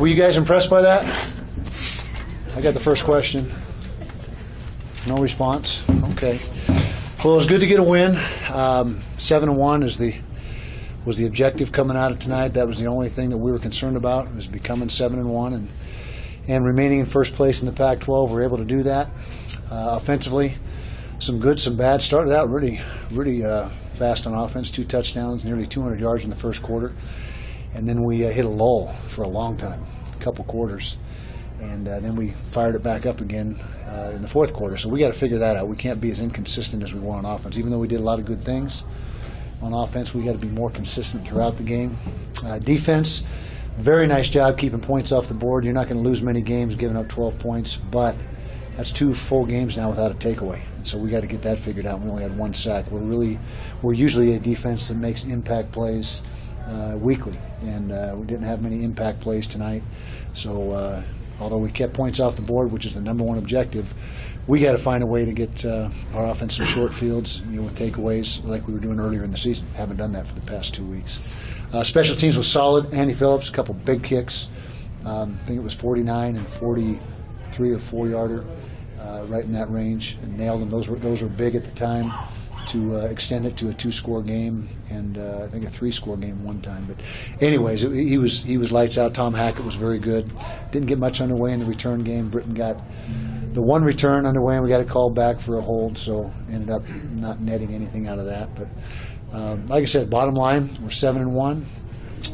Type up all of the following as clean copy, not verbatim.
Were you guys impressed by that? I got the first question. No response. Okay. Well, it was good to get a win. 7-1 was the objective coming out of tonight. That was the only thing that we were concerned about, was becoming 7-1 and remaining in first place in the Pac-12. We were able to do that. Offensively, some good, some bad. Started out really fast on offense. 2 touchdowns, nearly 200 yards in the first quarter. And then we hit a lull for a long time, a couple quarters. And then we fired it back up again in the fourth quarter. So we got to figure that out. We can't be as inconsistent as we were on offense. Even though we did a lot of good things on offense, we got to be more consistent throughout the game. Defense, very nice job keeping points off the board. You're not going to lose many games giving up 12 points, but that's 2 full games now without a takeaway. And so we got to get that figured out. We only had 1 sack. We're usually a defense that makes impact plays weekly, and we didn't have many impact plays tonight. So although we kept points off the board, which is the number 1 objective, we got to find a way to get our offense some short fields, with takeaways like we were doing earlier in the season. Haven't done that for the past 2 weeks. Special teams was solid. Andy Phillips, a couple big kicks. I think it was 49 and 43 or 4-yarder, right in that range, and nailed them. Those were big at the time to extend it to a 2-score game, and I think a 3-score game one time. But anyways, he was lights out. Tom Hackett was very good. Didn't get much underway in the return game. Britton got the 1 return underway, and we got it called back for a hold, so ended up not netting anything out of that. But like I said, bottom line, we're 7-1.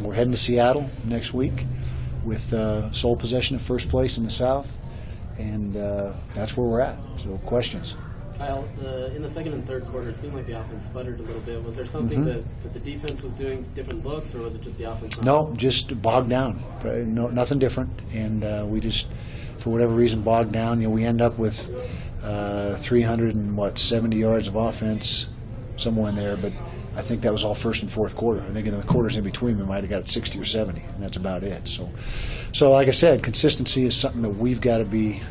We're heading to Seattle next week with sole possession of first place in the South, and that's where we're at. So questions? Kyle, in the second and third quarter, it seemed like the offense sputtered a little bit. Was there something that the defense was doing, different looks, or was it just the offense? No, just bogged down. No, nothing different. And we just, for whatever reason, bogged down. We end up with 370 yards of offense, somewhere in there. But I think that was all first and fourth quarter. I think in the quarters in between, we might have got 60 or 70, and that's about it. So like I said, consistency is something that we've got to be.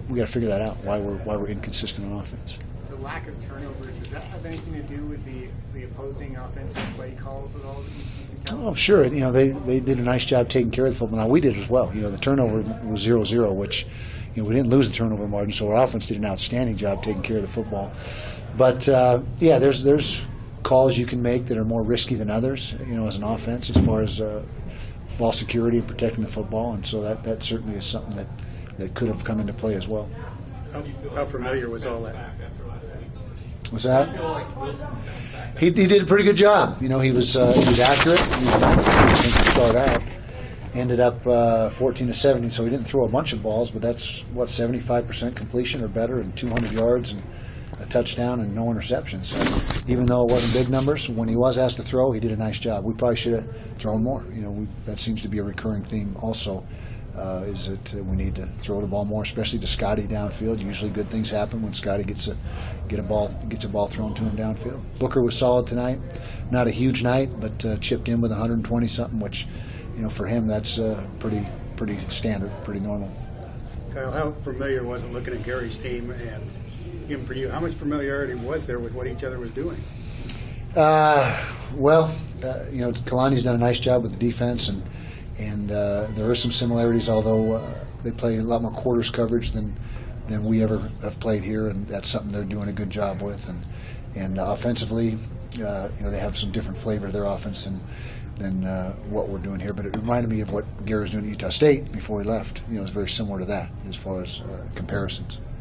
We got to figure that out. Why we're inconsistent on offense. The lack of turnovers, does that have anything to do with the opposing offensive play calls at all? That you can tell? Oh, sure. They did a nice job taking care of the football. Now we did as well. The turnover was 0-0, which we didn't lose the turnover margin. So our offense did an outstanding job taking care of the football. But yeah, there's calls you can make that are more risky than others. As an offense, as far as ball security and protecting the football, and so that certainly is something that could have come into play as well. How familiar was all that? What's that? He did a pretty good job. He was accurate. He was to start out. Ended up 14-70, so he didn't throw a bunch of balls, but that's 75% completion or better, and 200 yards and a touchdown and no interceptions. So even though it wasn't big numbers, when he was asked to throw, he did a nice job. We probably should have thrown more. That seems to be a recurring theme also. Is that we need to throw the ball more, especially to Scotty downfield. Usually good things happen when Scotty gets a ball thrown to him downfield. Booker was solid tonight. Not a huge night, but chipped in with 120-something, which, for him that's pretty standard, pretty normal. Kyle, how familiar was it looking at Gary's team and him for you? How much familiarity was there with what each other was doing? Kalani's done a nice job with the defense, and there are some similarities, although they play a lot more quarters coverage than we ever have played here, and that's something they're doing a good job with. And offensively, they have some different flavor to their offense than what we're doing here. But it reminded me of what Gary was doing at Utah State before he left. It's very similar to that as far as comparisons.